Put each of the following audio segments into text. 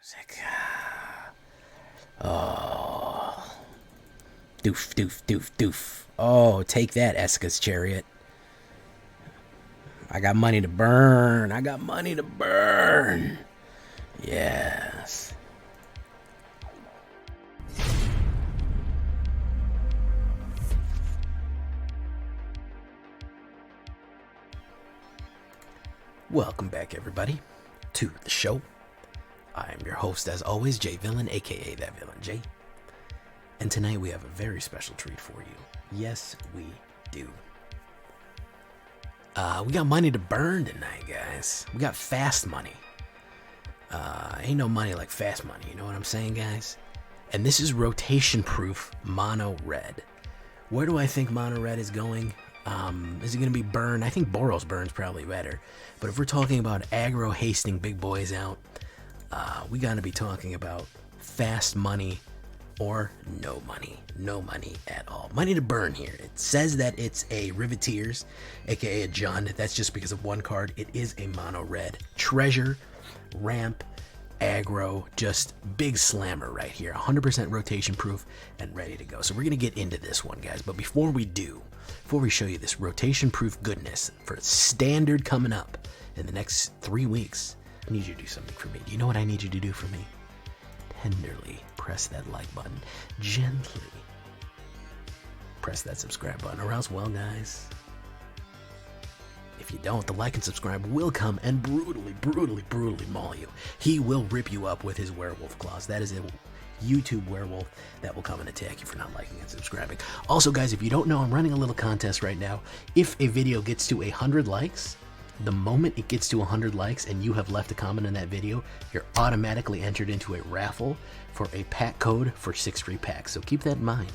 music. Oh. Doof, doof, doof, doof. Oh, take that, Eska's chariot. I got money to burn. I got money to burn. Yes. Welcome back, everybody, to the show. I am your host, as always, Jay Villain, aka That Villain Jay. And tonight we have a very special treat for you. Yes, we do. We got money to burn tonight, guys. We got fast money. Ain't no money like fast money, you know what I'm saying, guys? And this is rotation-proof mono red. Where do I think mono red is going? Is it going to be burn? I think Boros burn's probably better. But if we're talking about aggro hasting big boys out, we got to be talking about fast money or no money. No money at all. Money to burn here. It says that it's a Riveteers, aka a Jund. That's just because of one card. It is a mono red. Treasure, ramp, aggro, just big slammer right here. 100% rotation proof and ready to go. So we're going to get into this one, guys. But before we show you this rotation proof goodness for standard coming up in the next 3 weeks, I need you to do something for me. Do you know what I need you to do for me? Tenderly press that like button. Gently press that subscribe button, or else, well, guys, if you don't, the like and subscribe will come and brutally maul you. He will rip you up with his werewolf claws. That is a YouTube werewolf that will come and attack you for not liking and subscribing. Also, guys, if you don't know, I'm running a little contest right now. If a video gets to 100 likes, the moment it gets to 100 likes and you have left a comment in that video, you're automatically entered into a raffle for a pack code for 6 free packs. So keep that in mind.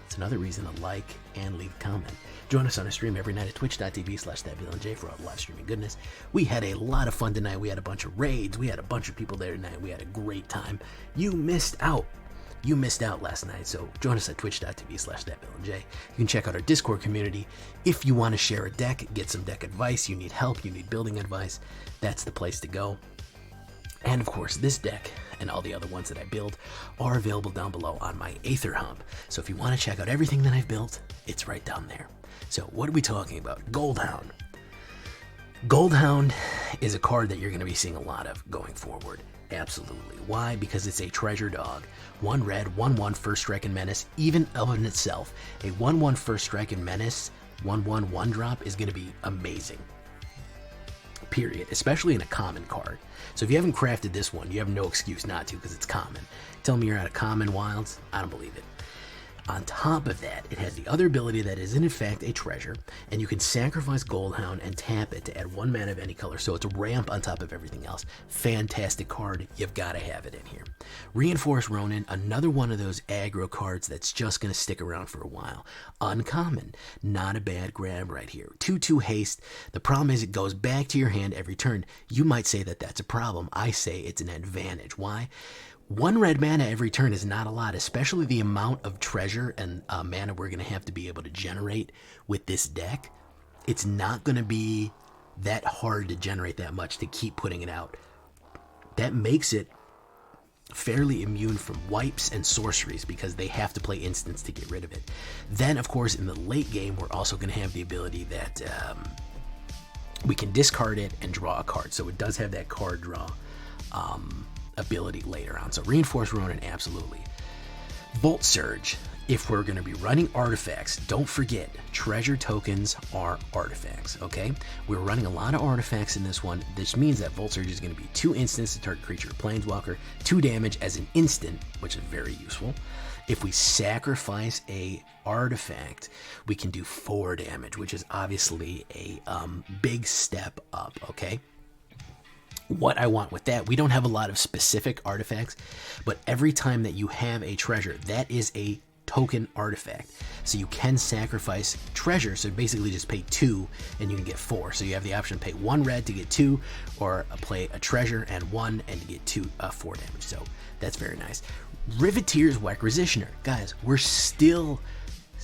It's another reason to like and leave a comment. Join us on a stream every night at twitch.tv/thatvillainej for all the live streaming goodness. We had a lot of fun tonight. We had a bunch of raids. We had a bunch of people there tonight. We had a great time. You missed out. You missed out last night, so join us at twitch.tv/thatvillainej. You can check out our Discord community. If you want to share a deck, get some deck advice, you need help, you need building advice, that's the place to go. And of course, this deck and all the other ones that I build are available down below on my AetherHub. So if you want to check out everything that I've built, it's right down there. So what are we talking about? Goldhound. Goldhound is a card that you're going to be seeing a lot of going forward. Absolutely. Why? Because it's a treasure dog. 1 red, 1/1 first strike and menace. Even of in itself, a 1/1 first strike and menace, 1/1 1-drop is going to be amazing. Period. Especially in a common card. So if you haven't crafted this one, you have no excuse not to, because it's common. Tell me you're out of common wilds, I don't believe it. On top of that, it has the other ability that is in fact a treasure, and you can sacrifice Goldhound and tap it to add 1 mana of any color, so it's a ramp on top of everything else. Fantastic card, you've got to have it in here. Reinforced Ronin, another one of those aggro cards that's just going to stick around for a while. Uncommon, not a bad grab right here. 2/2 haste, the problem is it goes back to your hand every turn. You might say that that's a problem, I say it's an advantage. Why? 1 red mana every turn is not a lot, especially the amount of treasure and mana we're going to have to be able to generate with this deck. It's not going to be that hard to generate that much to keep putting it out. That makes it fairly immune from wipes and sorceries because they have to play instants to get rid of it. Then, of course, in the late game, we're also going to have the ability that we can discard it and draw a card. So it does have that card draw ability later on. So Reinforced Ronin, absolutely. Volt Surge. If we're going to be running artifacts, don't forget, treasure tokens are artifacts, okay? We're running a lot of artifacts in this one. This means that Volt Surge is going to be 2 instants to target creature or planeswalker, 2 damage as an instant, which is very useful. If we sacrifice a artifact, we can do 4 damage, which is obviously a big step up, okay? What I want with that, we don't have a lot of specific artifacts, but every time that you have a treasure, that is a token artifact. So you can sacrifice treasure, so basically just pay 2 and you can get 4. So you have the option to pay 1 red to get 2, or play a treasure and 1 and to get 4 damage. So that's very nice. Riveteers Requisitioner. Guys, we're still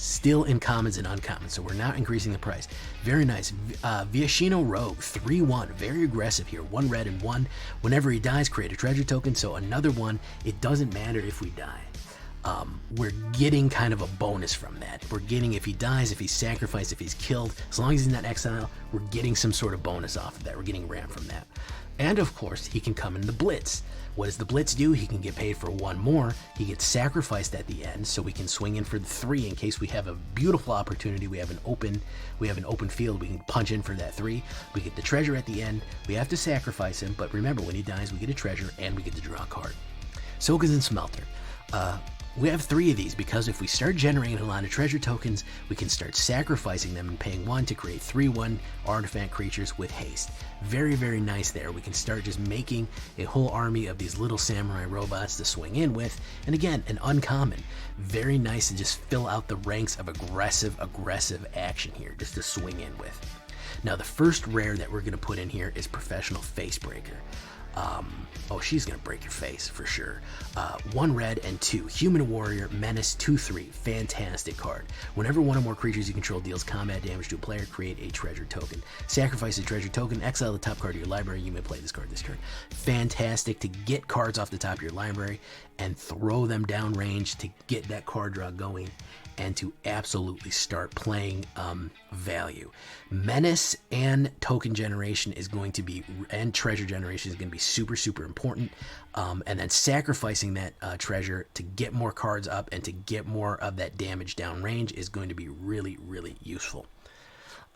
Still in commons and uncommons, so we're not increasing the price. Very nice. Viashino Rogue, 3-1. Very aggressive here. 1 red and 1. Whenever he dies, create a treasure token. So another one. It doesn't matter if we die. We're getting kind of a bonus from that. We're getting, if he dies, if he's sacrificed, if he's killed, as long as he's not exiled, we're getting some sort of bonus off of that. We're getting ramp from that. And of course, he can come in the Blitz. What does the Blitz do? He can get paid for 1 more. He gets sacrificed at the end, so we can swing in for the 3 in case we have a beautiful opportunity. We have an open field. We can punch in for that 3. We get the treasure at the end. We have to sacrifice him, but remember, when he dies, we get a treasure and we get to draw a card. Sokenzan Smelter. We have 3 of these because if we start generating a lot of treasure tokens, we can start sacrificing them and paying 1 to create 3/1 artifact creatures with haste. Very, very nice there. We can start just making a whole army of these little samurai robots to swing in with. And again, an uncommon. Very nice to just fill out the ranks of aggressive action here, just to swing in with. Now, the first rare that we're going to put in here is Professional Facebreaker. Oh, she's gonna break your face for sure. 1 red and 2. Human Warrior, Menace, 2/3. Fantastic card. Whenever 1 or more creatures you control deals combat damage to a player, create a treasure token. Sacrifice a treasure token, exile the top card of your library. You may play this card this turn. Fantastic to get cards off the top of your library and throw them down range to get that card draw going and to absolutely start playing value. Menace and token generation is going to be, and treasure generation is going to be super, super important. And then sacrificing that treasure to get more cards up and to get more of that damage down range is going to be really, really useful.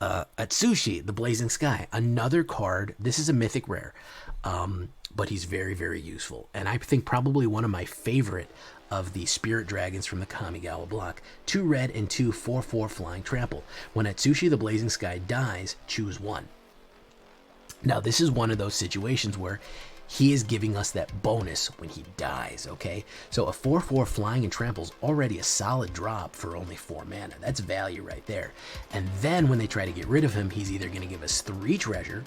Atsushi, the Blazing Sky, another card. This is a mythic rare, but he's very, very useful. And I think probably one of my favorite of the spirit dragons from the Kamigawa block. 2 red and 2 4/4 flying trample. When Atsushi the Blazing Sky dies, choose 1. Now this is one of those situations where he is giving us that bonus when he dies, okay? So a 4/4 flying and trample is already a solid drop for only 4 mana. That's value right there. And then when they try to get rid of him, he's either going to give us 3 treasure,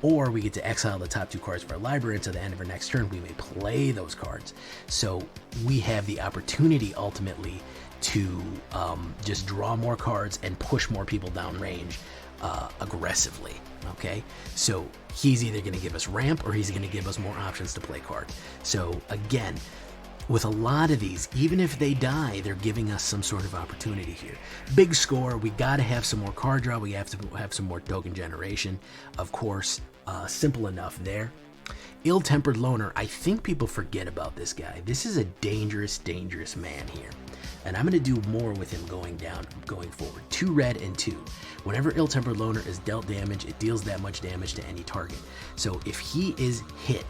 or we get to exile the top 2 cards of our library until the end of our next turn. We may play those cards. So we have the opportunity ultimately to just draw more cards and push more people down range aggressively, okay? So he's either going to give us ramp or he's going to give us more options to play cards. So again, with a lot of these, even if they die, they're giving us some sort of opportunity here. Big score, we got to have some more card draw. We have to have some more token generation. Of course, simple enough there. Ill-Tempered Loner, I think people forget about this guy. This is a dangerous, dangerous man here. And I'm going to do more with him going forward. 2 red and 2. Whenever Ill-Tempered Loner is dealt damage, it deals that much damage to any target. So if he is hit,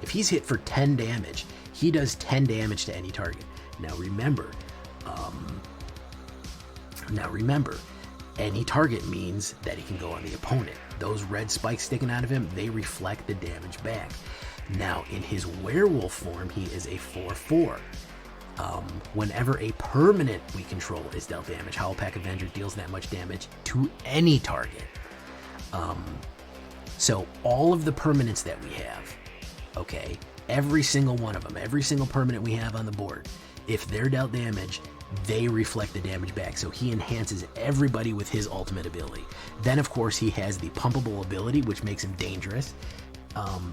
if he's hit for 10 damage, he does 10 damage to any target. Now remember, any target means that he can go on the opponent. Those red spikes sticking out of him, they reflect the damage back. Now in his werewolf form, he is a 4/4. Whenever a permanent we control is dealt damage, Howlpack Avenger deals that much damage to any target. So all of the permanents that we have, okay, every single one of them, every single permanent we have on the board, if they're dealt damage, they reflect the damage back. So he enhances everybody with his ultimate ability. Then of course he has the pumpable ability, which makes him dangerous.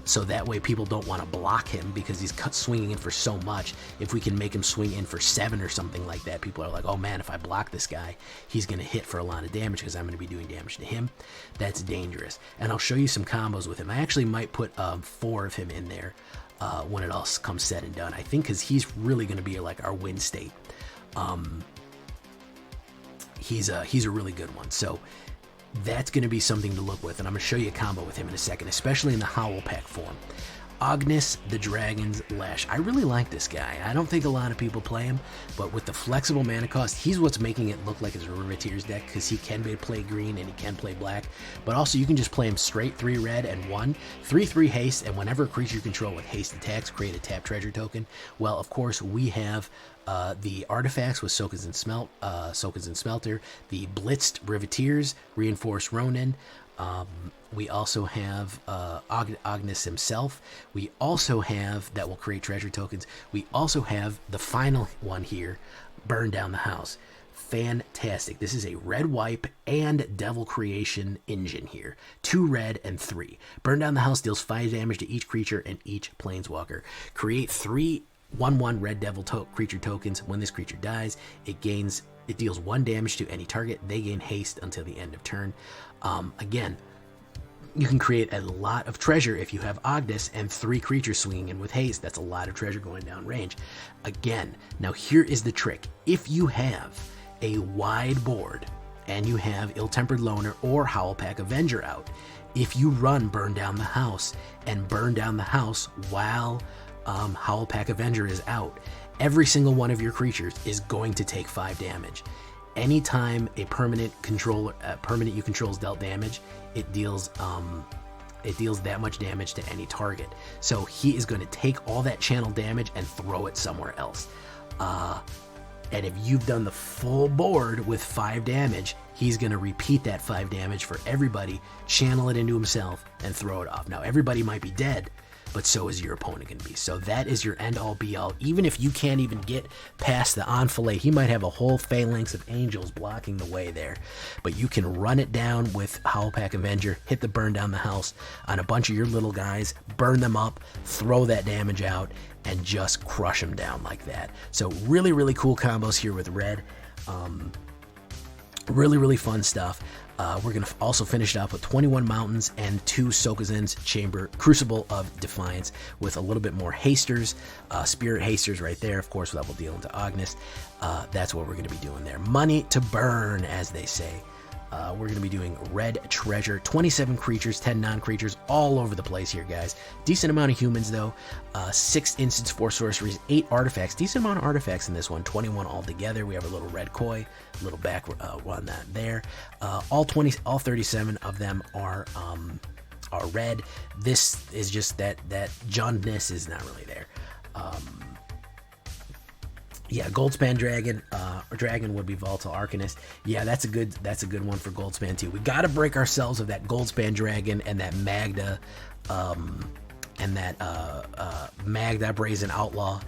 So that way people don't want to block him because he's swinging in for so much. If we can make him swing in for 7 or something like that, people are like, oh man, if I block this guy, he's going to hit for a lot of damage because I'm going to be doing damage to him. That's dangerous. And I'll show you some combos with him. I actually might put 4 of him in there when it all comes said and done. I think because he's really going to be like our win state. He's a really good one. So that's going to be something to look with, and I'm going to show you a combo with him in a second, especially in the Howlpack form. Ognis, the Dragon's Lash. I really like this guy. I don't think a lot of people play him, but with the flexible mana cost, he's what's making it look like it's a Riveteers deck, because he can play green and he can play black, but also you can just play him straight 3 red and 1, 3/3 haste, and whenever a creature you control with haste attacks, create a tap treasure token. Well, of course, we have the artifacts with Sokenzan Smelter, the blitzed Riveteers, Reinforced Ronin. We also have Ognis himself. We also have, that will create treasure tokens. We also have the final one here, Burn Down the House. fantastic. This is a red wipe and devil creation engine here. 2 red and 3. Burn down the house deals 5 damage to each creature and each planeswalker. Create 3 1/1 red devil creature tokens. When this creature dies, it deals 1 damage to any target. They gain haste until the end of turn. Again, you can create a lot of treasure if you have Ognis and 3 creatures swinging in with haste. That's a lot of treasure going down range. Again, now here is the trick. If you have a wide board and you have Ill-Tempered Loner or Howlpack Avenger out, if you run Burn Down the House and burn down the house while Howlpack Avenger is out, every single one of your creatures is going to take 5 damage. Anytime a permanent you control is dealt damage, it deals that much damage to any target. So he is going to take all that channel damage and throw it somewhere else. And if you've done the full board with 5 damage, he's going to repeat that 5 damage for everybody, channel it into himself, and throw it off. Now, everybody might be dead, but so is your opponent going to be. So that is your end-all, be-all. Even if you can't even get past the enfilade, he might have a whole phalanx of angels blocking the way there. But you can run it down with Howlpack Avenger, hit the burn down the house on a bunch of your little guys, burn them up, throw that damage out, and just crush them down like that. So really, really cool combos here with red. Really, really fun stuff. We're going to also finish it up with 21 Mountains and 2 Sokenzan's Chamber Crucible of Defiance with a little bit more hasters, Spirit hasters right there, of course, that will deal into Ognis. That's what we're going to be doing there. Money to burn, as they say. We're going to be doing red treasure, 27 creatures, 10 non-creatures, all over the place here, guys. Decent amount of humans, though. 6 instants, 4 sorceries, 8 artifacts. Decent amount of artifacts in this one, 21 altogether. We have a little red koi, a little back on that there. All 37 of them are red. This is just that Johnness is not really there. Yeah, Goldspan Dragon would be Volatile Arcanist. Yeah, that's a good one for Goldspan too. We got to break ourselves of that Goldspan Dragon and that Magda, Magda Brazen Outlaw.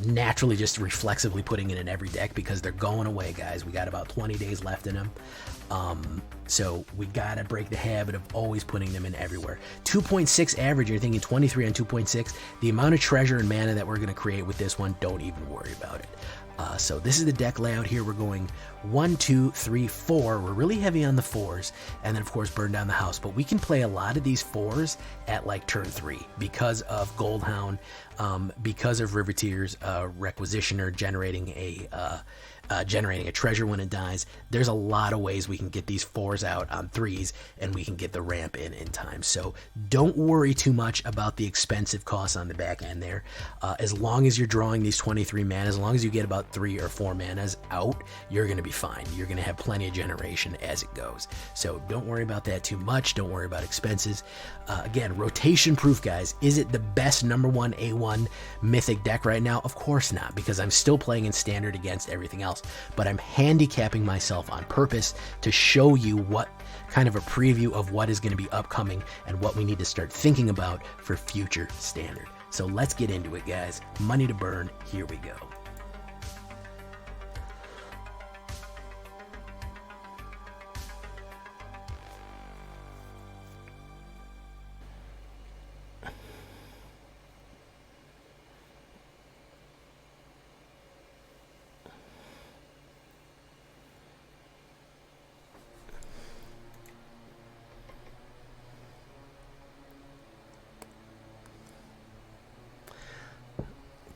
Naturally, just reflexively putting it in every deck because they're going away, guys. We got about 20 days left in them. So we gotta break the habit of always putting them in everywhere. 2.6 average, you're thinking 23 on 2.6. The amount of treasure and mana that we're gonna create with this one, don't even worry about it. So this is the deck layout here. We're going 1, 2, 3, 4. We're really heavy on the 4s, and then of course burn down the house. But we can play a lot of these 4s at like turn 3 because of Goldhound, because of Riveteers Requisitioner generating a treasure when it dies. There's a lot of ways we can get these 4s out on 3s, and we can get the ramp in time. So don't worry too much about the expensive costs on the back end there. As long as you're drawing these 23 mana, as long as you get about 3 or 4 manas out, you're going to be fine. You're going to have plenty of generation as it goes. So don't worry about that too much. Don't worry about expenses. Again, rotation proof, guys. Is it the best number 1 A1 mythic deck right now? Of course not, because I'm still playing in standard against everything else. But I'm handicapping myself on purpose to show you what kind of a preview of what is going to be upcoming and what we need to start thinking about for future standard. So let's get into it, guys. Money to burn. Here we go.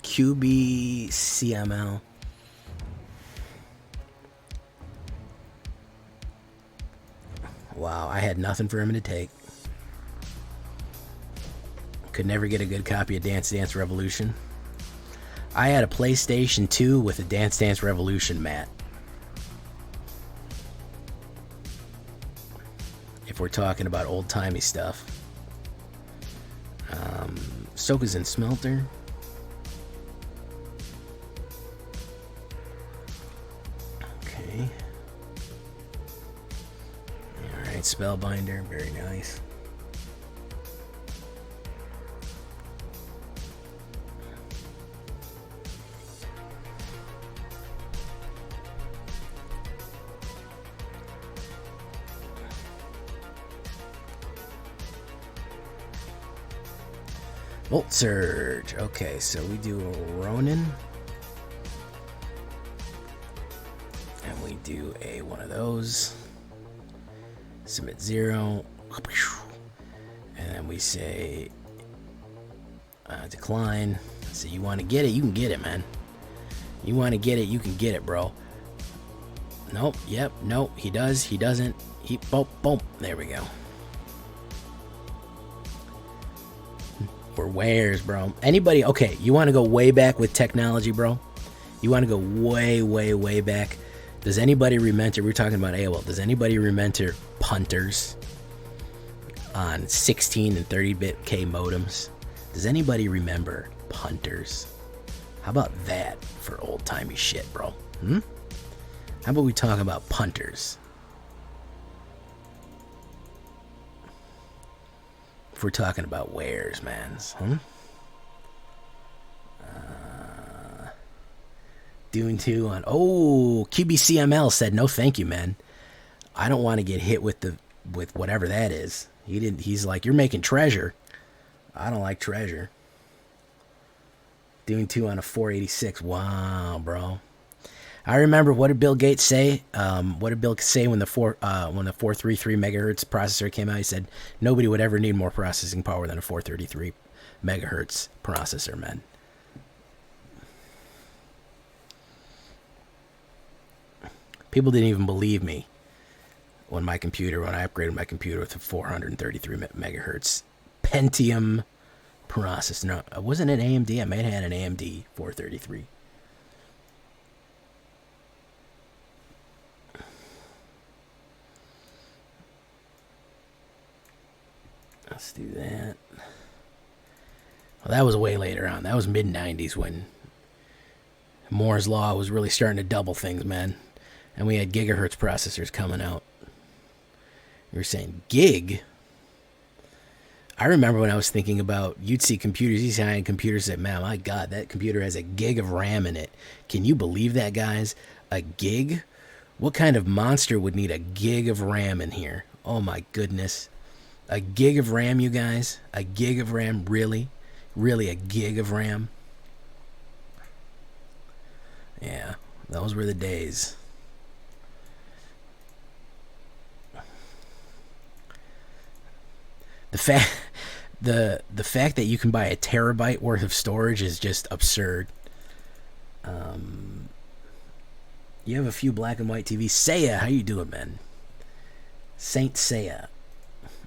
QBCML. Wow, I had nothing for him to take. Could never get a good copy of Dance Dance Revolution. I had a PlayStation 2 with a Dance Dance Revolution mat. If we're talking about old-timey stuff. Sokenzan Smelter. Okay. Alright, Spellbinder, very nice. Volt Surge. Okay, so we do a Ronin. And we do a one of those. Submit 0. And then we say decline. So you want to get it, you can get it, man. You want to get it, you can get it, bro. Nope, yep, nope, he does, he doesn't. He, boom, boom, there we go. We're wares, bro. Anybody, okay, you want to go way back with technology, bro? You want to go way, way, way back? Does anybody remember, we're talking about AOL, does anybody remember punters on 16 and 30-bit K modems? Does anybody remember punters? How about that for old-timey shit, bro? How about we talk about punters? If we're talking about wares, man. Dune 2 on... Oh, QBCML said, no thank you, man. I don't want to get hit with whatever that is. He's like, you're making treasure. I don't like treasure. Dune 2 on a 486. Wow, bro. I remember, what did Bill Gates say? What did Bill say when the 433 megahertz processor came out? He said nobody would ever need more processing power than a 433 megahertz processor, man. People didn't even believe me when I upgraded my computer with a 433 megahertz Pentium processor. No, it wasn't an AMD. I might have had an AMD 433. Let's do that. Well, that was way later on. That was mid-90s when Moore's Law was really starting to double things, man. And we had gigahertz processors coming out. You were saying gig? I remember when I was thinking about, you'd see computers, these high-end computers, say, man, my God, that computer has a gig of RAM in it. Can you believe that, guys? A gig? What kind of monster would need a gig of RAM in here? Oh, my goodness. A gig of RAM, you guys? A gig of RAM? Really? Really, a gig of RAM? Yeah, those were the days. The fact that you can buy a terabyte worth of storage is just absurd. You have a few black and white TVs. Seiya, how you doing, man? Saint Seiya.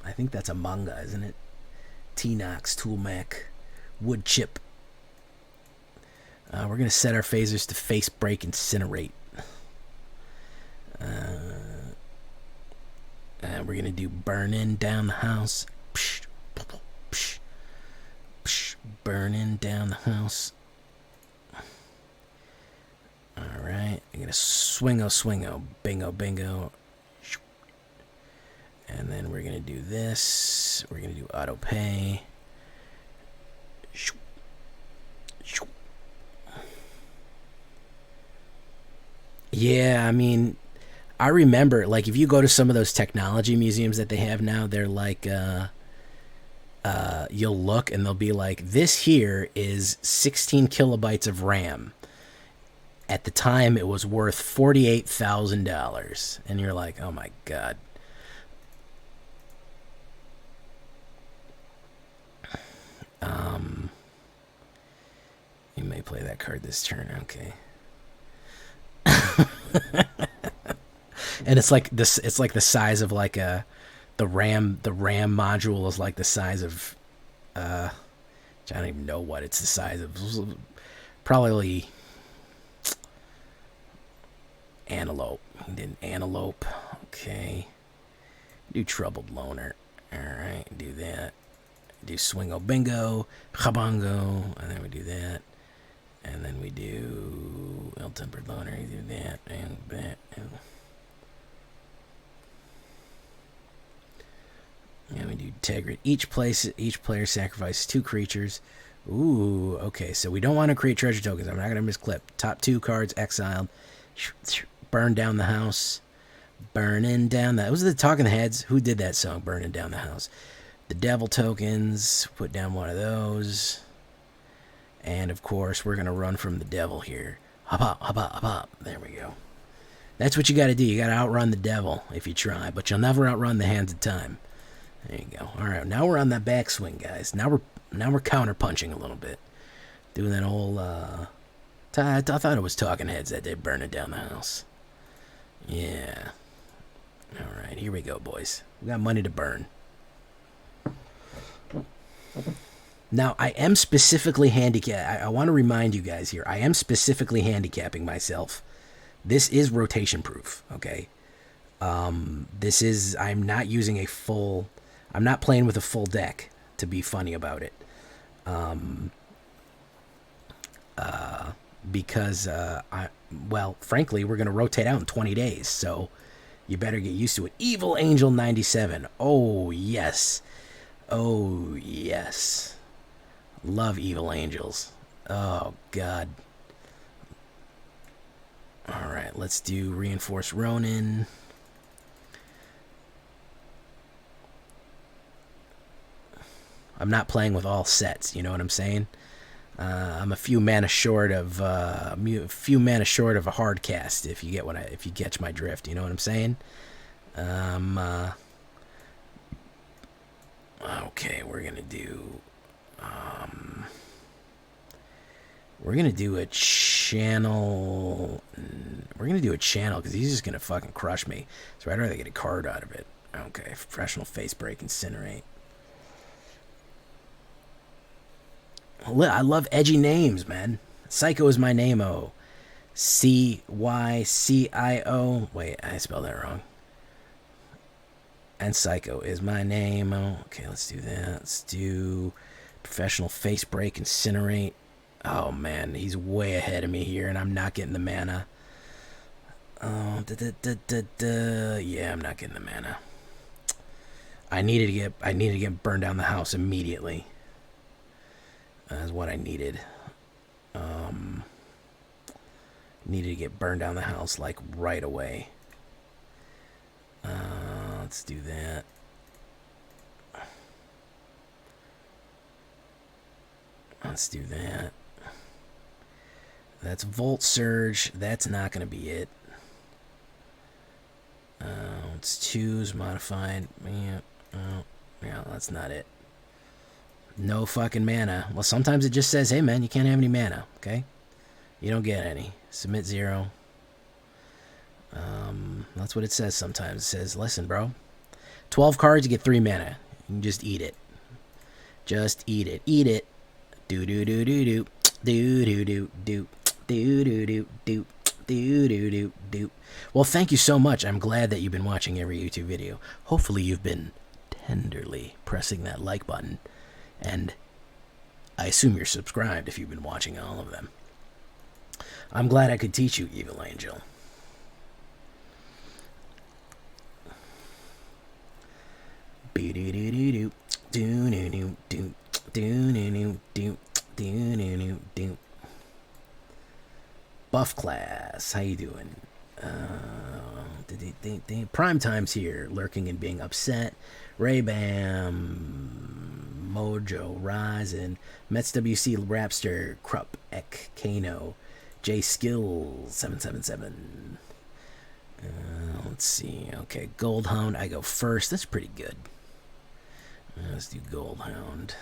I think that's a manga, isn't it? T-Nox, Toolmac, Wood Chip. We're going to set our phasers to face break incinerate. And we're going to do burning down the house. Psh, psh, psh, psh, burning down the house. Alright, I'm going to swingo, bingo, bingo. And then we're going to do this. We're going to do auto pay. Yeah, I mean, I remember, like, if you go to some of those technology museums that they have now, they're like, you'll look and they'll be like, this here is 16 kilobytes of RAM. At the time, it was worth $48,000. And you're like, oh my God. You may play that card this turn, okay. And it's like this. It's like the size of like the RAM module is like the size of I don't even know what it's the size of. Probably antelope. He did an antelope. Okay. Do troubled loner. All right. Do that. Do swingo bingo, habongo, and then we do that. And then we do ill-tempered loner, we do that, and that, and we do integrate. Each player sacrifices 2 creatures. Ooh, okay, so we don't want to create treasure tokens. I'm not going to misclip. Top 2 cards exiled. Burn down the house. Burning down the... Was it the Talking Heads? Who did that song, Burning Down the House? The devil tokens, put down one of those. And of course, we're going to run from the devil here. Hop up, hop up, hop up. There we go. That's what you got to do. You got to outrun the devil if you try, but you'll never outrun the hands of time. There you go. All right, now we're on that backswing, guys. Now we're counter punching a little bit, doing that whole. I thought it was Talking Heads that did burn it down the house. Yeah. All right, here we go, boys. We got money to burn. Now, I am specifically I want to remind you guys here, I am specifically handicapping myself. This is rotation proof, okay? I'm not using a full, I'm not playing with a full deck to be funny about it. Because, well, frankly, we're going to rotate out in 20 days, so you better get used to it. Evil Angel 97. Oh, yes. Oh, yes. Love Evil Angels. Oh, God. Alright, let's do Reinforced Ronin. I'm not playing with all sets, you know what I'm saying? I'm a few mana short of a hard cast, if you catch my drift, you know what I'm saying? Okay, we're gonna do a channel. We're gonna do a channel because he's just gonna fucking crush me. So I'd rather get a card out of it. Okay, Professional Face Break, Incinerate. I love edgy names, man. Psycho is my name-o. C-Y-C-I-O. Wait, I spelled that wrong. And Psycho is my name-o. Okay, let's do that. Let's do Professional Face Break, Incinerate. Oh, man, he's way ahead of me here, and I'm not getting the mana. Oh, yeah, I'm not getting the mana. I needed to get burned down the house immediately. That's what I needed. Needed to get burned down the house like right away. Let's do that. Let's do that. That's Volt Surge. That's not going to be it. Let's choose modified. Yeah, that's not it. No fucking mana. Well, sometimes it just says, hey, man, you can't have any mana, okay? You don't get any. Submit 0. That's what it says sometimes. It says, listen, bro. 12 cards, you get 3 mana. You can just eat it. Just eat it. Eat it. Do-do-do-do-do. Do-do-do-do. Do-do-do-do. Do-do-do-do. Well, thank you so much. I'm glad that you've been watching every YouTube video. Hopefully you've been tenderly pressing that like button. And I assume you're subscribed if you've been watching all of them. I'm glad I could teach you, Evil Angel. Buff class, how you doing? Prime time's here, lurking and being upset. Ray-Bam, Mojo, Ryzen, Mets WC, Rapster, Krupp, Ek, Kano, J Skills, 777. Let's see. Okay, Goldhound, I go first. That's pretty good. Let's do Goldhound.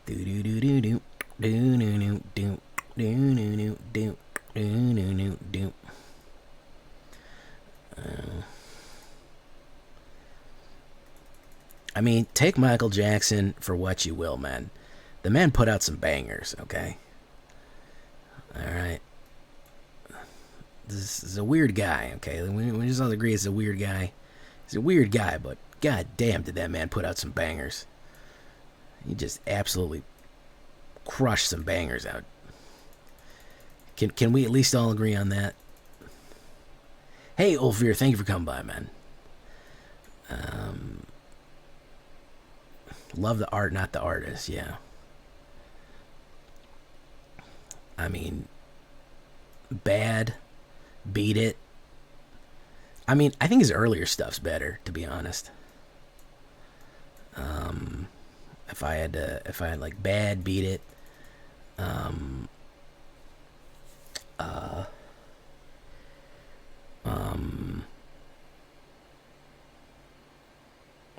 Do-do-do-do-do. Do-do-do-do. Do-do-do-do. Do-do-do-do. I mean, take Michael Jackson for what you will, man. The man put out some bangers, okay? Alright. This is a weird guy, okay? We just all agree it's a weird guy. He's a weird guy, but god damn did that man put out some bangers. He just absolutely crushed some bangers out. Can we at least all agree on that? Hey, Ulfir, thank you for coming by, man. Love the art, not the artist, yeah. I mean, bad, beat it. I mean, I think his earlier stuff's better, to be honest. If I had like bad beat it,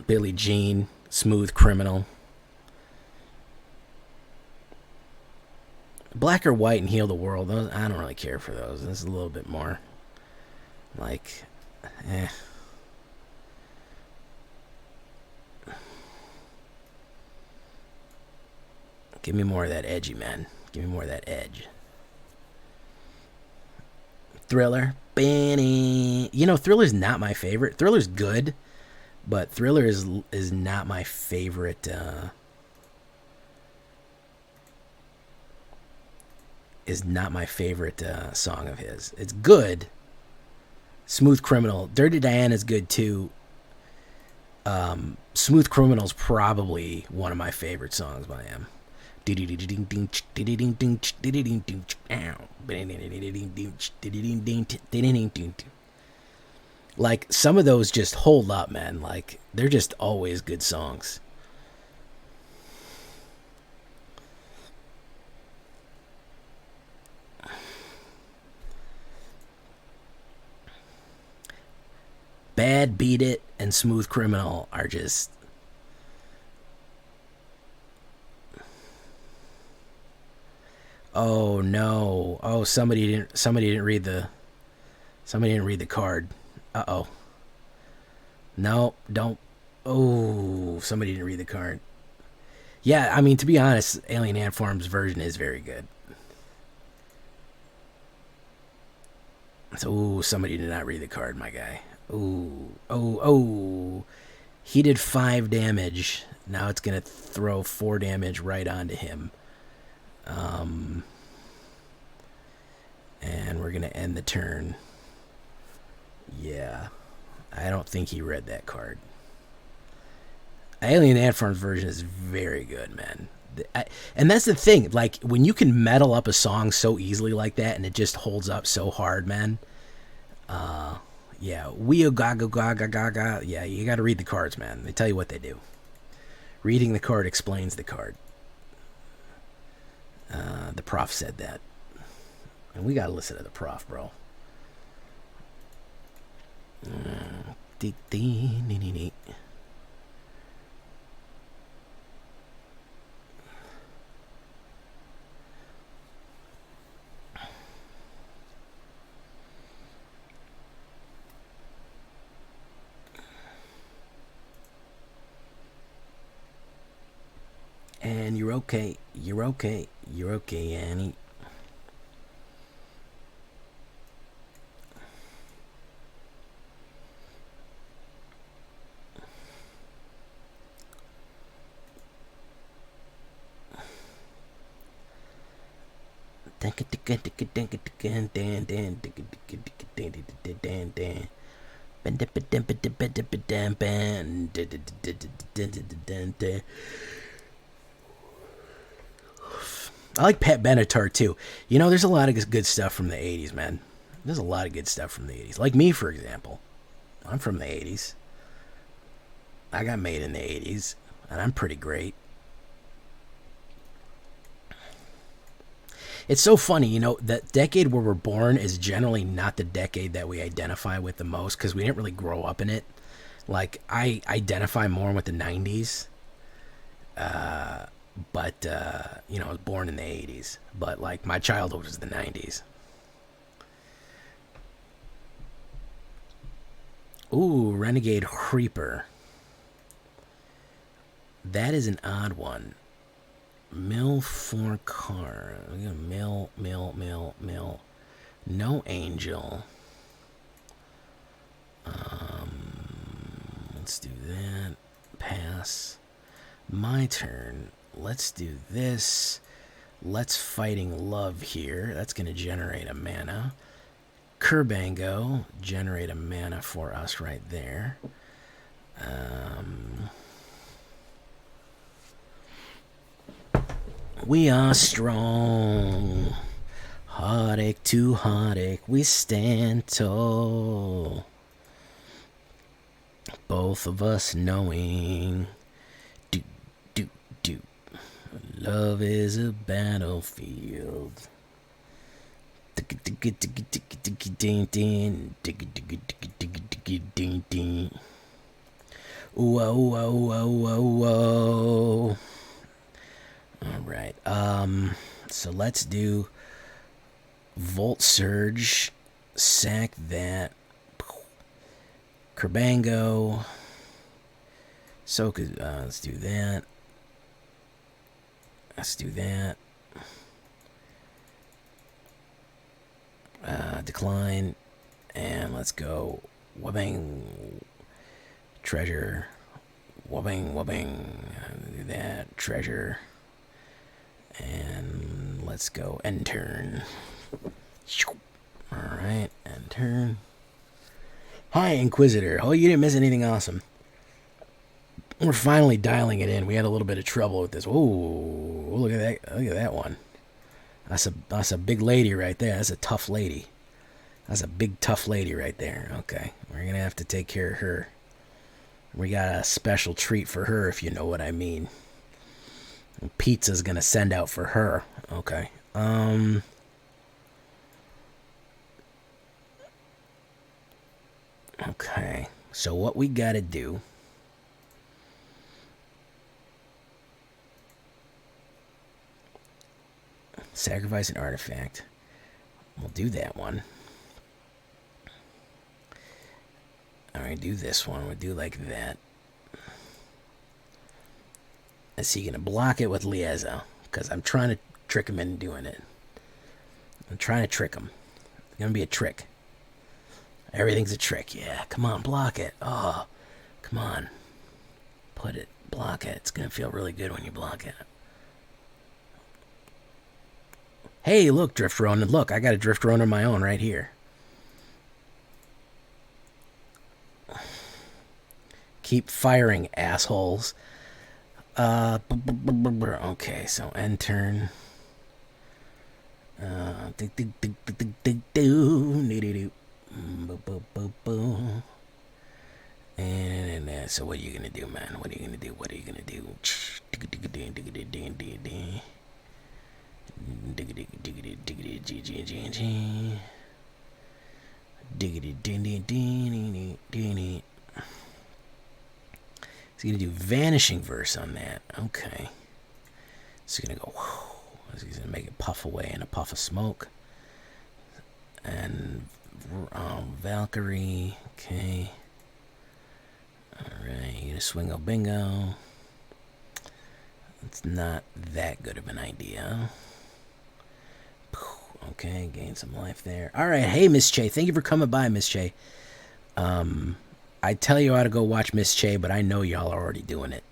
Billie Jean, Smooth Criminal, Black or White, and Heal the World. Those, I don't really care for those. This is a little bit more like, eh. Give me more of that edgy, man. Give me more of that edge. Thriller. You know, Thriller's not my favorite. Thriller's good, but Thriller is not my favorite. Is not my favorite song of his. It's good. Smooth Criminal. Dirty Diana's good too. Smooth Criminal's probably one of my favorite songs by him. Like, some of those just hold up, man. Like, they're just always good songs. Bad Beat It and Smooth Criminal are just... Oh no. Oh, somebody didn't read the card. Uh-oh. No, don't. Oh, somebody didn't read the card. Yeah, I mean, to be honest, Alien Ant Farm's version is very good. So, ooh, somebody did not read the card, my guy. Ooh, oh. He did 5 damage. Now it's going to throw 4 damage right onto him. And we're going to end the turn. Yeah. I don't think he read that card. Alien Ant Farm's version is very good, man. And that's the thing. Like, when you can metal up a song so easily like that and it just holds up so hard, man. Yeah. Gaga. Yeah, you got to read the cards, man. They tell you what they do. Reading the card explains the card. The prof said that. And we got to listen to the prof, bro. And you're okay. You're okay. You're okay, Annie. I like Pat Benatar too. You know, there's a lot of good stuff from the 80s, man. There's a lot of good stuff from the 80s. Like me, for example. I'm from the 80s. I got made in the 80s, and I'm pretty great. It's so funny, you know, that decade where we're born is generally not the decade that we identify with the most because we didn't really grow up in it. Like, I identify more with the 90s. But, you know, I was born in the 80s. But, like, my childhood was the 90s. Ooh, Renegade Creeper. That is an odd one. Mill for car. We got mill. No angel. Let's do that. Pass. My turn. Let's do this. Let's Fighting Love here. That's going to generate a mana. Kerbango. Generate a mana for us right there. We are strong. Heartache to heartache, we stand tall. Both of us knowing Love is a battlefield. Whoa, whoa, whoa, whoa, whoa. Alright, so let's do Volt Surge, sack that, Kerbango, let's do that, decline, and let's go, wubbing, treasure, wubbing, do that, treasure, and let's go end turn. Alright, end turn. Hi, Inquisitor. Oh, you didn't miss anything awesome. We're finally dialing it in. We had a little bit of trouble with this. Oh, look at that! Look at that one. That's a big lady right there. That's a tough lady. That's a big tough lady right there. Okay, we're gonna have to take care of her. We got a special treat for her, if you know what I mean. Pizza's gonna send out for her. Okay. Okay. So what we gotta do? Sacrifice an artifact. We'll do that one. Alright, do this one. We'll do like that. Is he going to block it with Lieza? Because I'm trying to trick him into doing it. I'm trying to trick him. It's going to be a trick. Everything's a trick. Yeah, come on, block it. Oh, come on. Put it. Block it. It's going to feel really good when you block it. Hey, look, Drift Ronin. Look, I got a Drift Ronin of my own right here. Keep firing, assholes. Okay, so end turn. And so what are you gonna do, man? What are you gonna do? What are you gonna do? He's gonna do Vanishing Verse on that. Okay. So he's gonna go. He's gonna make it puff away in a puff of smoke. And Valkyrie. Okay. Alright, you're gonna swing a bingo. It's not that good of an idea. Okay, gain some life there. Alright, hey Miss Che. Thank you for coming by, Miss Che. I tell you how to go watch Miss Che, but I know y'all are already doing it.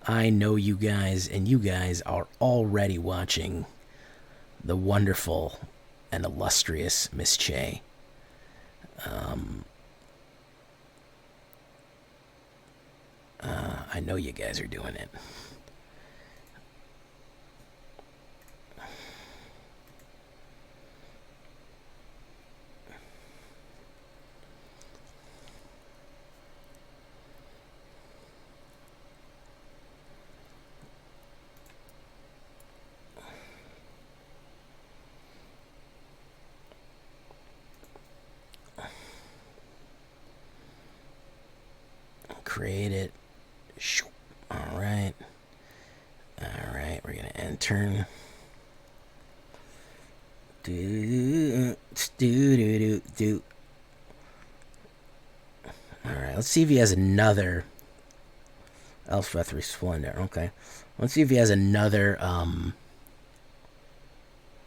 I know you guys, and you guys are already watching the wonderful and illustrious Miss Che. I know you guys are doing it. Create it. Alright. Alright, we're gonna end turn. Alright, let's see if he has another Elspeth Resplendor. Okay. Let's see if he has another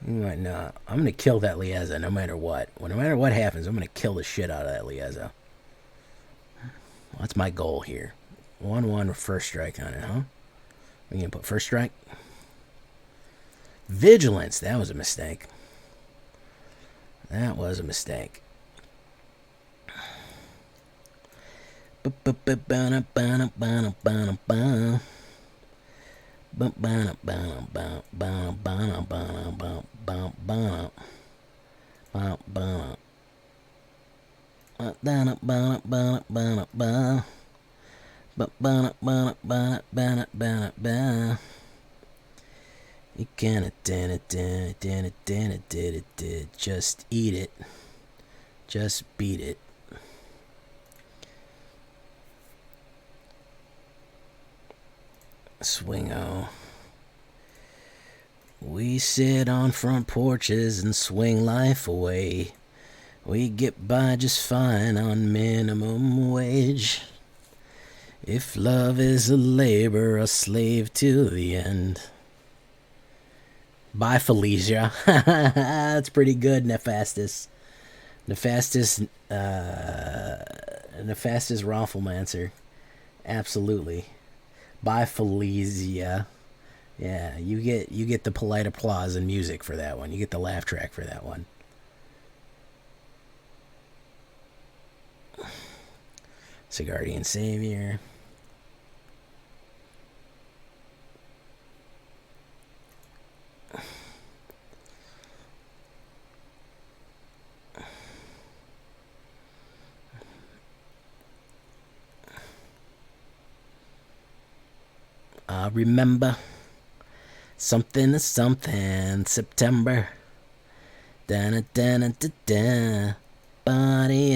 he might not. I'm gonna kill that Lieza no matter what. No matter what happens, I'm gonna kill the shit out of that Lieza. That's my goal here. 1-1 with first strike on it, huh? We're gonna put first strike. Vigilance. That was a mistake. That was a mistake. Just eat it. Just beat it. Swingo. We sit on front porches and swing life away. We get by just fine on minimum wage. If love is a labor, a slave to the end. Bye, Felicia. That's pretty good, Nephastus. Nephastus Rafflemancer. Absolutely. Bye, Felicia. Yeah, you get the polite applause and music for that one. You get the laugh track for that one. Sigardian Savior. Remember something is something. September. Da da da da da. Body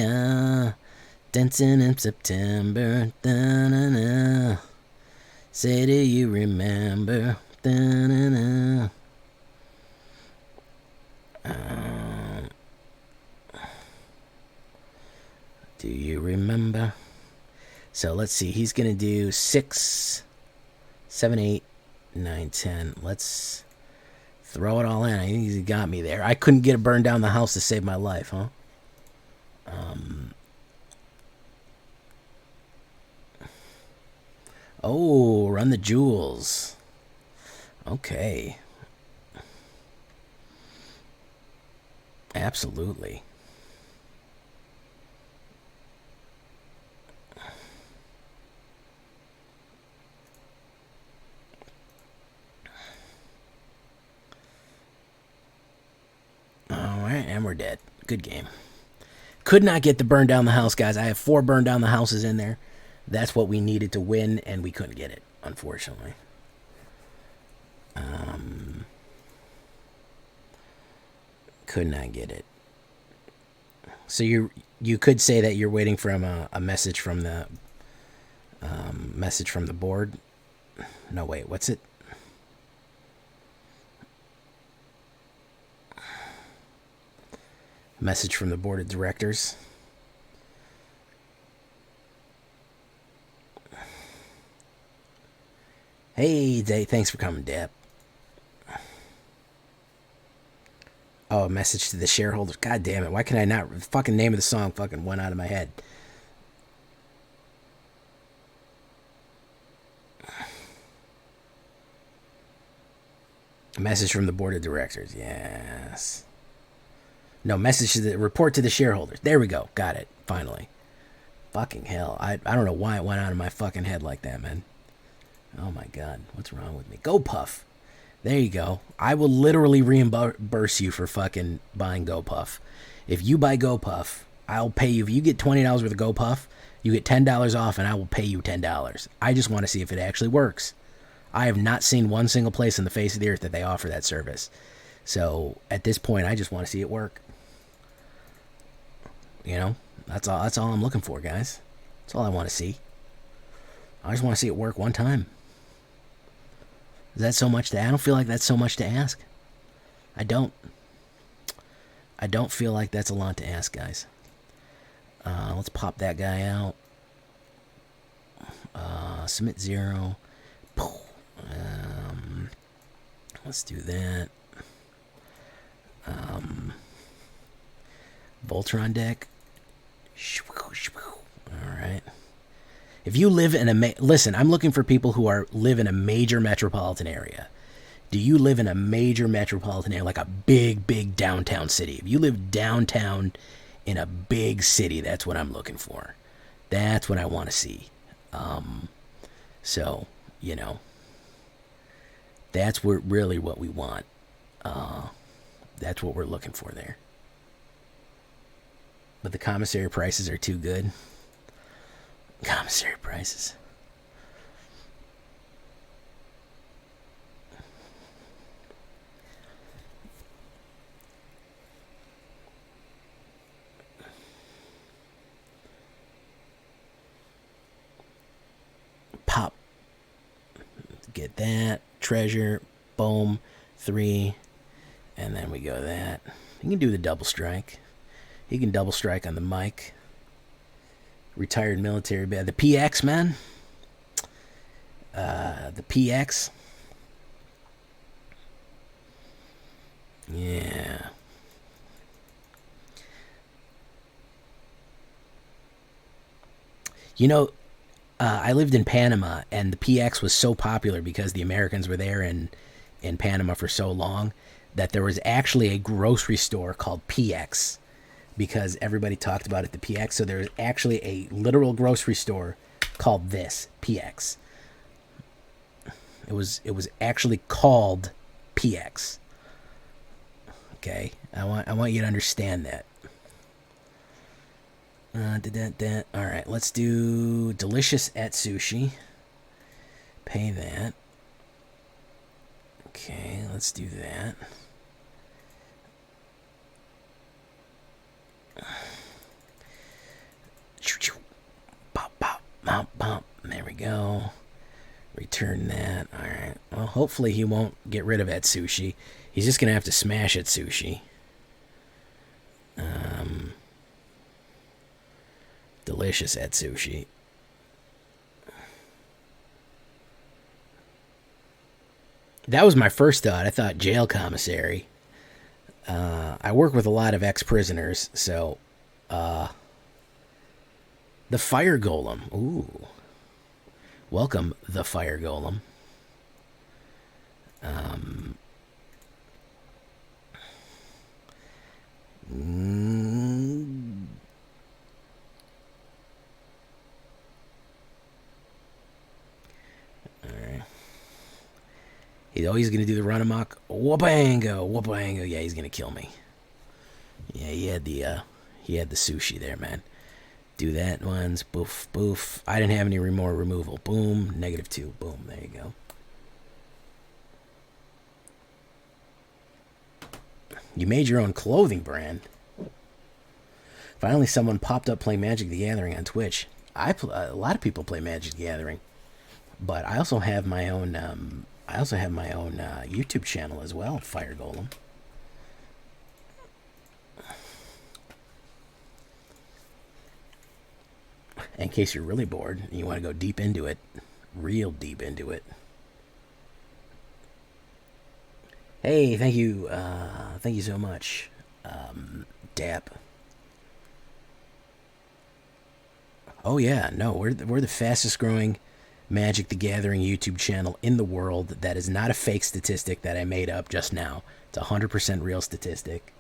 dancing in September. Da da da. Say, do you remember? Da da da. Do you remember? So let's see. He's gonna do 6, 7, 8, 9, 10. Let's throw it all in. I think he got me there. I couldn't get it burned down the house to save my life, huh? Oh, run the jewels. Okay. Absolutely. Alright, and we're dead. Good game. Could not get the burn down the house, guys. I have 4 burn down the houses in there. That's what we needed to win, and we couldn't get it, unfortunately. Could not get it. So you could say that you're waiting for a message from the board. No, wait, what's it? Message from the board of directors. Hey, thanks for coming, Deb. Oh, a message to the shareholders. God damn it. Why can I not? The fucking name of the song fucking went out of my head. A message from the board of directors. Yes. No, message to the report to the shareholders. There we go. Got it. Finally. Fucking hell. I don't know why it went out of my fucking head like that, man. Oh my god. What's wrong with me? Go Puff. There you go. I will literally reimburse you for fucking buying GoPuff. If you buy GoPuff, I'll pay you. If you get $20 worth of GoPuff, you get $10 off and I will pay you $10. I just want to see if it actually works. I have not seen one single place on the face of the earth that they offer that service. So at this point, I just want to see it work. You know, that's all I'm looking for, guys. That's all I want to see. I just want to see it work one time. Is that so much to ask? I don't feel like that's so much to ask. I don't feel like that's a lot to ask, guys. Let's pop that guy out. Submit 0. Let's do that. Voltron deck. Alright. If you live in a... Listen, I'm looking for people who live in a major metropolitan area. Do you live in a major metropolitan area, like a big, big downtown city? If you live downtown in a big city, that's what I'm looking for. That's what I want to see. So, you know, that's really what we want. That's what we're looking for there. But the commissary prices are too good. Commissary prices. get that. Treasure. Boom. 3. And then we go that. He can do the double strike. He can double strike on the mic. Retired military bad. The PX, man. The PX. Yeah. You know, I lived in Panama, and the PX was so popular because the Americans were there in Panama for so long that there was actually a grocery store called PX because everybody talked about it, the PX. So there was actually a literal grocery store called this, PX. It was actually called PX. Okay, I want you to understand that. All right, let's do delicious Atsushi. Pay that. Okay, let's do that. Pop, pop, pop, pop. There we go. Return that. All right. Well, hopefully he won't get rid of Atsushi. He's just gonna have to smash Atsushi. Delicious Atsushi. That was my first thought. I thought jail commissary. I work with a lot of ex-prisoners, so the fire golem. Ooh. Welcome, the fire golem. Alright. He's always going to do the run amok. Whoopango, whoopango. Yeah, he's going to kill me. Yeah, he had the sushi there, man. Do that once. Boof, boof. I didn't have any more removal. Boom. -2. Boom. There you go. You made your own clothing brand. Finally, someone popped up playing Magic the Gathering on Twitch. A lot of people play Magic the Gathering, but I also have my own. YouTube channel as well, Fire Golem. In case you're really bored and you want to go deep into it, real deep into it. Hey, thank you so much, Dap. Oh yeah, no, we're the fastest growing Magic the Gathering YouTube channel in the world. That is not a fake statistic that I made up just now. It's 100% real statistic.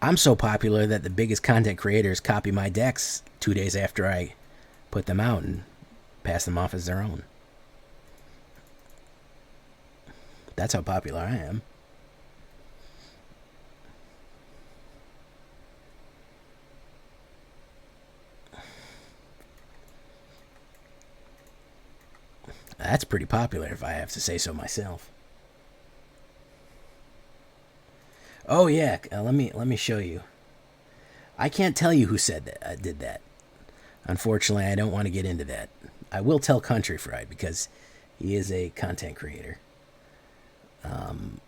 I'm so popular that the biggest content creators copy my decks 2 days after I put them out and pass them off as their own. That's how popular I am. That's pretty popular if I have to say so myself. Oh yeah, let me show you. I can't tell you who said that. Did that. Unfortunately, I don't want to get into that. I will tell Country Fried because he is a content creator. And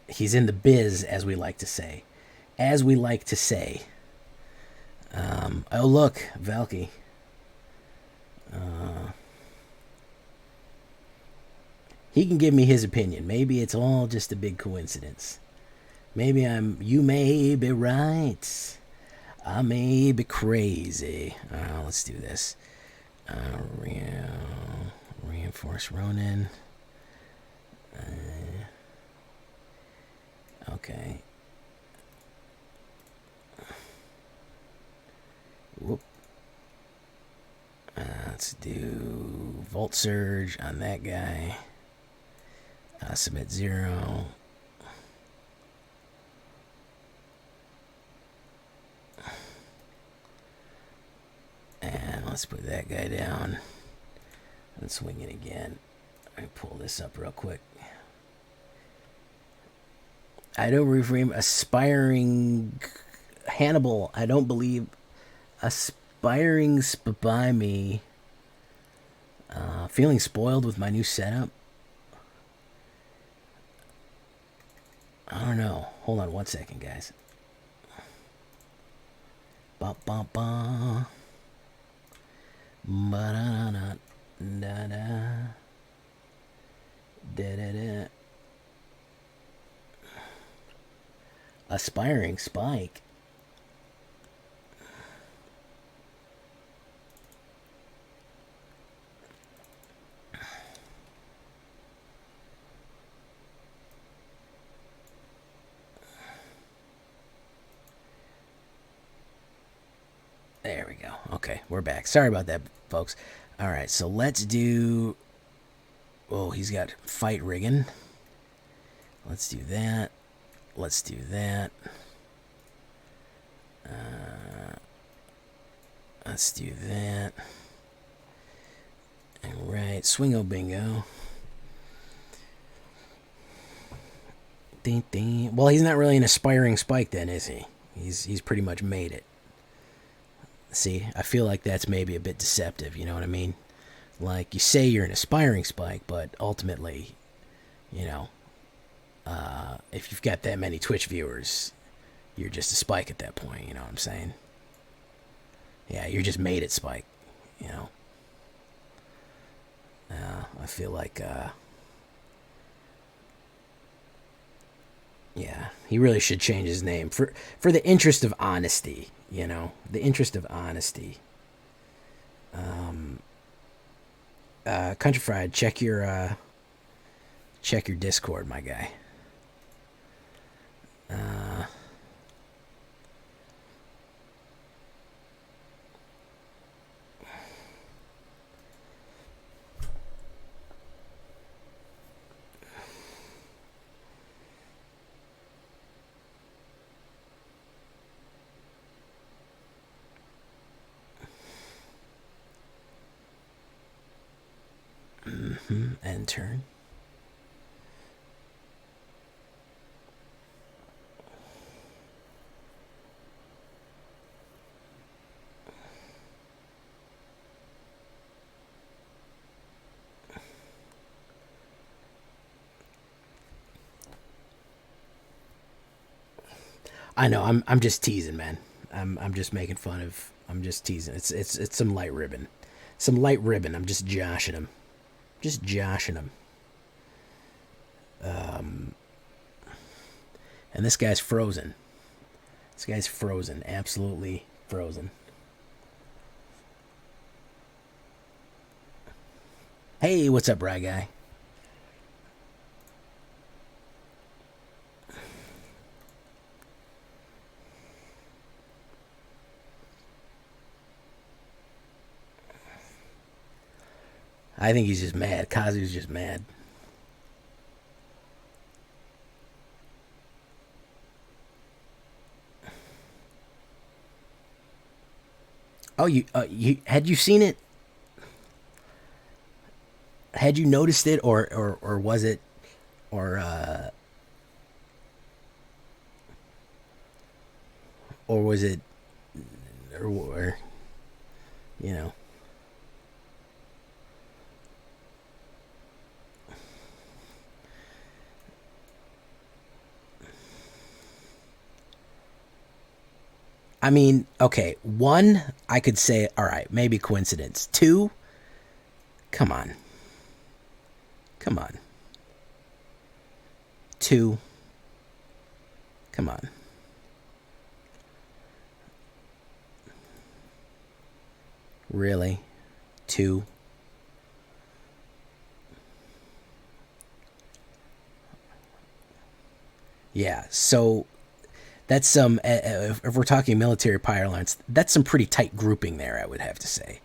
he's in the biz, as we like to say. As we like to say. Oh look, Valky. He can give me his opinion. Maybe it's all just a big coincidence. Maybe you may be right. I may be crazy. Let's do this. Reinforced Ronin. Okay. Whoop. Let's do Volt Surge on that guy. Submit 0. And let's put that guy down. Let's swing it again. Let me pull this up real quick. I don't reframe aspiring Hannibal. I don't believe aspiring by me. Feeling spoiled with my new setup. I don't know. Hold on 1 second, guys. Ba ba ba. Ba da da da da da da da. Aspiring Spike. There we go. Okay, we're back. Sorry about that, folks. All right, so let's do... Oh, he's got fight rigging. Let's do that. Let's do that. Let's do that. All right, swingo bingo. Ding, ding. Well, he's not really an aspiring Spike then, is he? He's pretty much made it. See, I feel like that's maybe a bit deceptive, you know what I mean? Like, you say you're an aspiring Spike, but ultimately, you know, if you've got that many Twitch viewers, you're just a Spike at that point, you know what I'm saying? Yeah, you're just made it Spike, you know? I feel like, yeah, he really should change his name for the interest of honesty, you know? The interest of honesty. Country Fried, check your Discord, my guy. End turn. I know, I'm just teasing, man. I'm just making fun of. I'm just teasing. It's some light ribbon. Some light ribbon. I'm just joshing him. Just joshing him. And this guy's frozen. This guy's frozen. Absolutely frozen. Hey, what's up, Rye Guy? I think he's just mad. Kazu's just mad. Oh, you had you seen it? Had you noticed it, or was it, or was it, or you know? I mean, okay, one, I could say, all right, maybe coincidence. Two, come on. Come on. Two, come on. Really? Two? Yeah, so that's some, if we're talking military power lines, that's some pretty tight grouping there, I would have to say.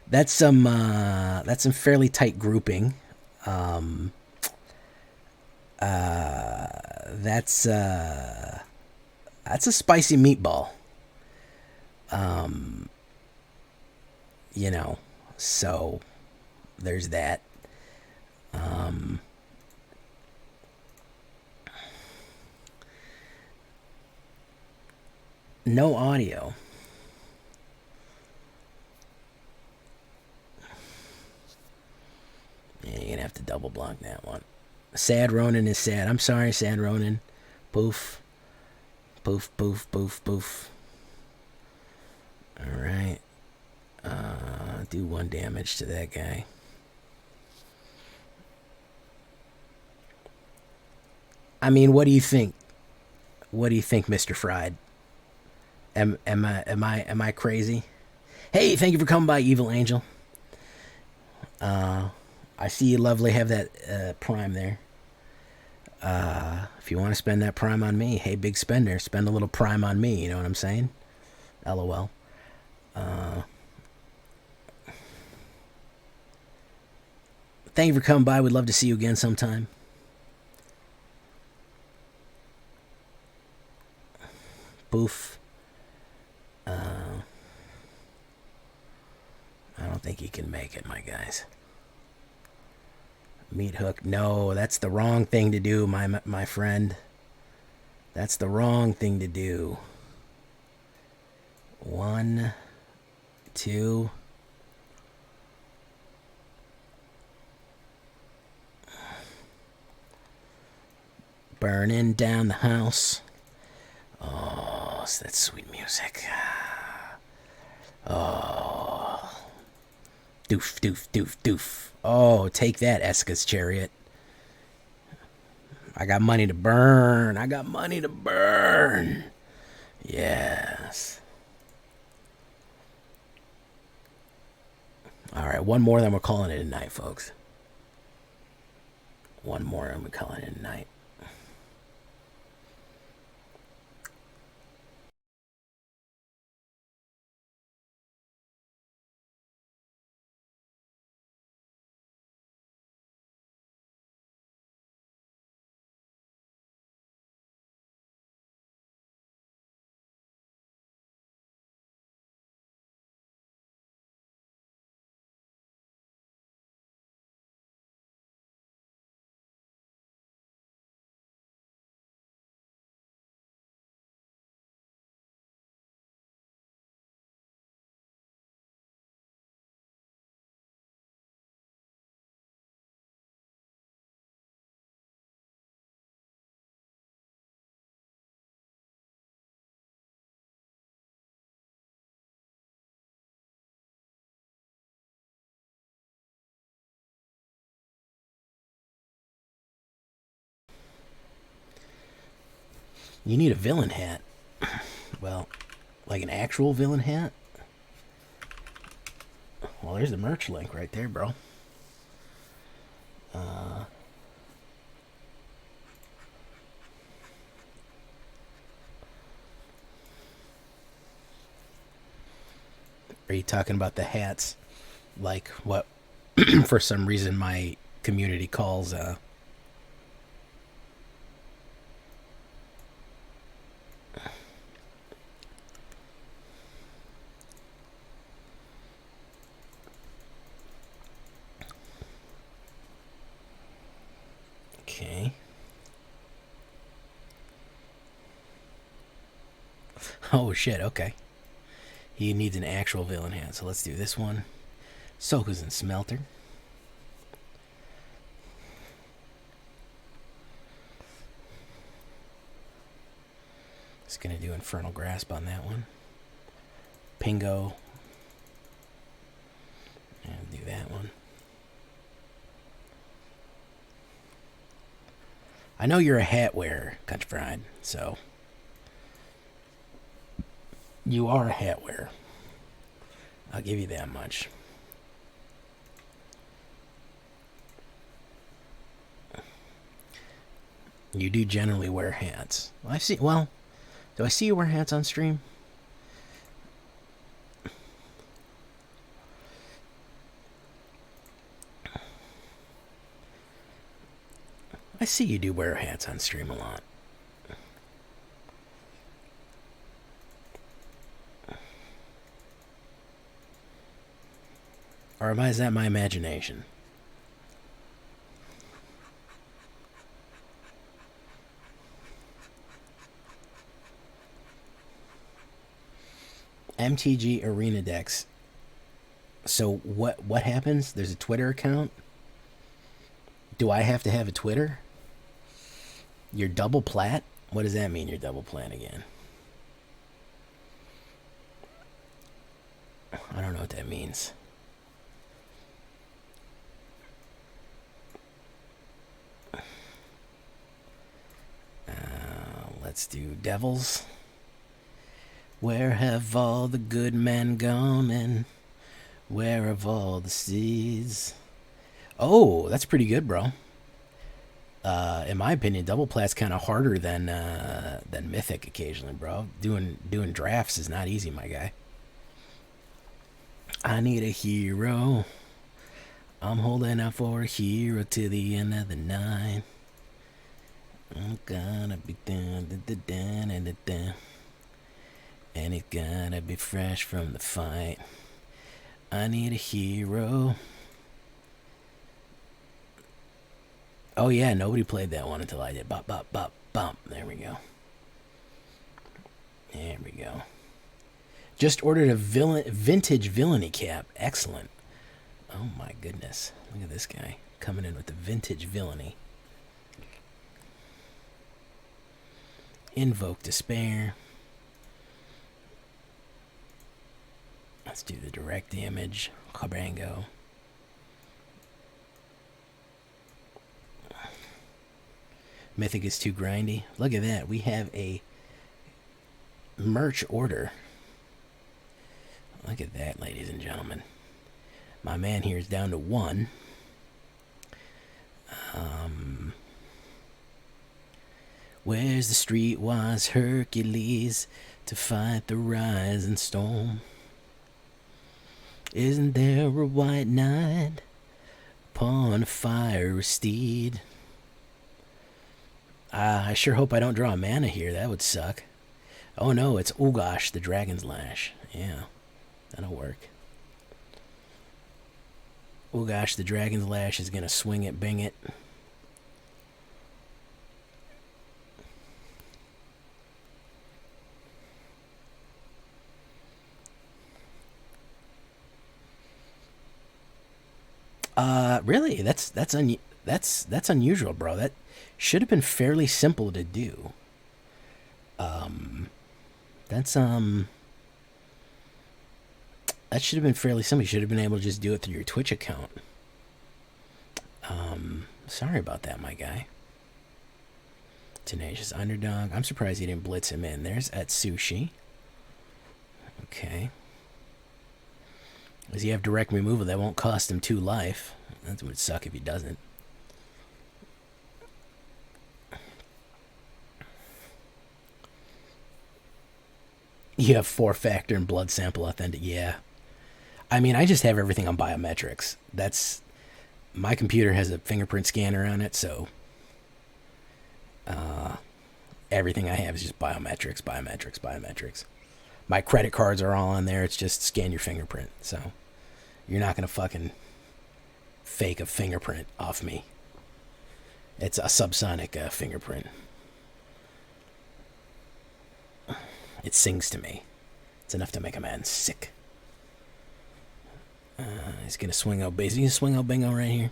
That's some fairly tight grouping. That's That's a spicy meatball. You know, so there's that. No audio. Yeah, you're gonna have to double block that one. Sad Ronin is sad. I'm sorry, Sad Ronin. Poof. Poof, poof, poof, poof. Alright. Do 1 damage to that guy. I mean, what do you think? What do you think, Mr. Fried? Am I crazy? Hey, thank you for coming by, Evil Angel. I see you lovely have that prime there. If you want to spend that prime on me, hey, big spender, spend a little prime on me. You know what I'm saying? LOL. Thank you for coming by. We'd love to see you again sometime. Boof. I don't think he can make it, my guys. Meat hook. No, that's the wrong thing to do, my friend. That's the wrong thing to do. 1, 2. Burning down the house. Oh, that's sweet music. Oh. Doof, doof, doof, doof. Oh, take that, Eska's Chariot. I got money to burn. I got money to burn. Yes. Alright, one more, then we're calling it a night, folks. One more, and we're calling it a night. You need a villain hat. Well, like an actual villain hat? Well, there's the merch link right there, bro. Are you talking about the hats? Like what, for some reason, my community calls, Okay. Oh, shit, okay. He needs an actual villain hat, so let's do this one. Sokenzan Smelter. Just gonna do Infernal Grasp on that one. Pingo. And do that one. I know you're a hat wearer, Country Fried, so you are a hat wearer. I'll give you that much. You do generally wear hats. I see. Well, do I see you wear hats on stream? I see you do wear hats on stream a lot. Or is that my imagination? MTG Arena decks. So what happens? There's a Twitter account. Do I have to have a Twitter? You're double plat? What does that mean, you're double plat again? I don't know what that means. Let's do Devils. Where have all the good men gone, and where have all the seas? Oh, that's pretty good, bro. In my opinion, double plat's kind of harder than mythic occasionally, bro. Doing drafts is not easy, my guy. I need a hero. I'm holding out for a hero to the end of the night. I'm gonna be done, and it's gonna be fresh from the fight. I need a hero. Oh yeah, nobody played that one until I did. Bop, bop, bop, bump. There we go. There we go. Just ordered a vintage Villainy cap. Excellent. Oh my goodness. Look at this guy coming in with the vintage Villainy. Invoke Despair. Let's do the direct damage. Cabango. Mythic is too grindy. Look at that. We have a merch order. Look at that, ladies and gentlemen. My man here is down to 1. Where's the streetwise Hercules to fight the rising storm? Isn't there a white knight upon a fiery steed? I sure hope I don't draw a mana here. That would suck. Oh no, it's Ognis, the Dragon's Lash. Yeah, that'll work. Ognis, the Dragon's Lash is going to swing it, bing it. Really? That's unusual, bro. That should have been fairly simple to do. That should have been fairly simple. You should have been able to just do it through your Twitch account. Sorry about that, my guy. Tenacious Underdog. I'm surprised he didn't blitz him in. There's Atsushi. Okay. Does he have direct removal that won't cost him 2 life? That would suck if he doesn't. You have 4-factor and blood sample authentic. Yeah. I mean, I just have everything on biometrics. My computer has a fingerprint scanner on it, so everything I have is just biometrics. My credit cards are all on there. It's just scan your fingerprint. So you're not going to fucking fake a fingerprint off me. It's a subsonic fingerprint. It sings to me. It's enough to make a man sick. He's going to swing out base. He's going to swing out bingo right here.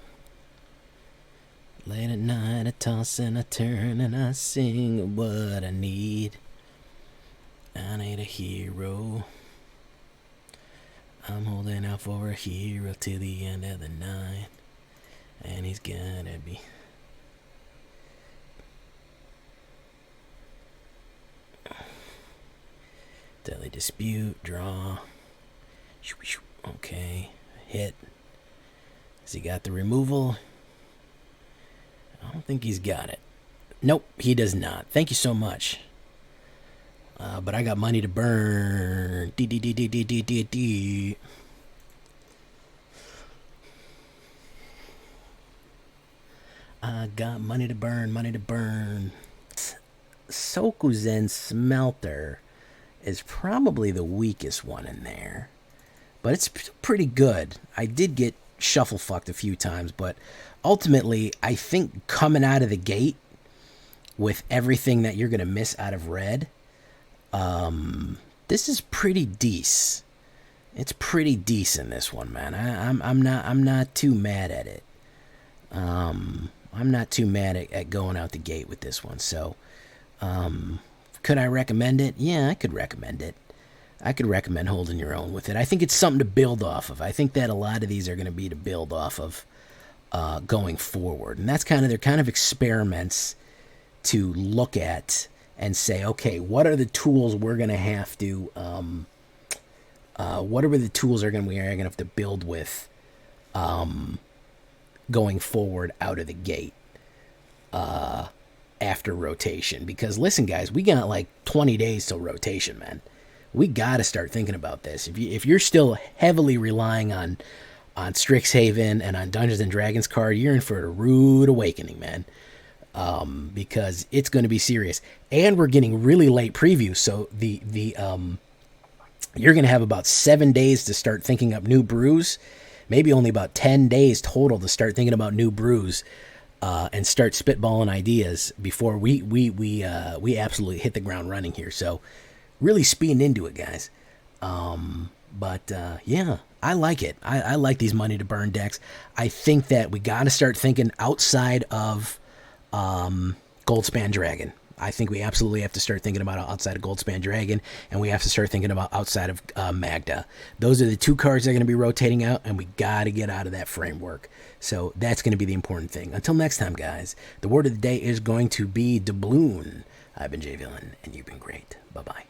Late at night, I toss and I turn and I sing what I need. I need a hero. I'm holding out for a hero till the end of the night. And he's gonna be... Deadly Dispute, draw. Okay, hit. Has he got the removal? I don't think he's got it. Nope, he does not. Thank you so much. But I got money to burn. D. I got money to burn. Sokenzan Smelter is probably the weakest one in there. but it's pretty good. I did get shuffle fucked a few times, but ultimately, I think coming out of the gate with everything that you're going to miss out of red, this is pretty decent. It's pretty decent, this one, man. I'm not too mad at it. I'm not too mad at going out the gate with this one. So, could I recommend it? Yeah, I could recommend it. I could recommend holding your own with it. I think it's something to build off of. I think that a lot of these are going to be to build off of going forward. And that's they're kind of experiments to look at and say, okay, what are the tools we're going to have to, what are the tools we're going to have to build with going forward out of the gate after rotation? Because listen, guys, we got like 20 days till rotation, man. We got to start thinking about this. If you're still heavily relying on Strixhaven and on Dungeons and Dragons card, you're in for a rude awakening, man. Because it's going to be serious, and we're getting really late previews. So you're going to have about 7 days to start thinking up new brews. Maybe only about 10 days total to start thinking about new brews, and start spitballing ideas before we absolutely hit the ground running here. So really speeding into it, guys. Yeah, I like it. I like these money to burn decks. I think that we got to start thinking outside of Goldspan Dragon. I think we absolutely have to start thinking about outside of Goldspan Dragon, and we have to start thinking about outside of Magda. Those are the two cards that are going to be rotating out, and we got to get out of that framework. So that's going to be the important thing. Until next time, guys, the word of the day is going to be doubloon. I've been Jay Villain, and you've been great. Bye-bye.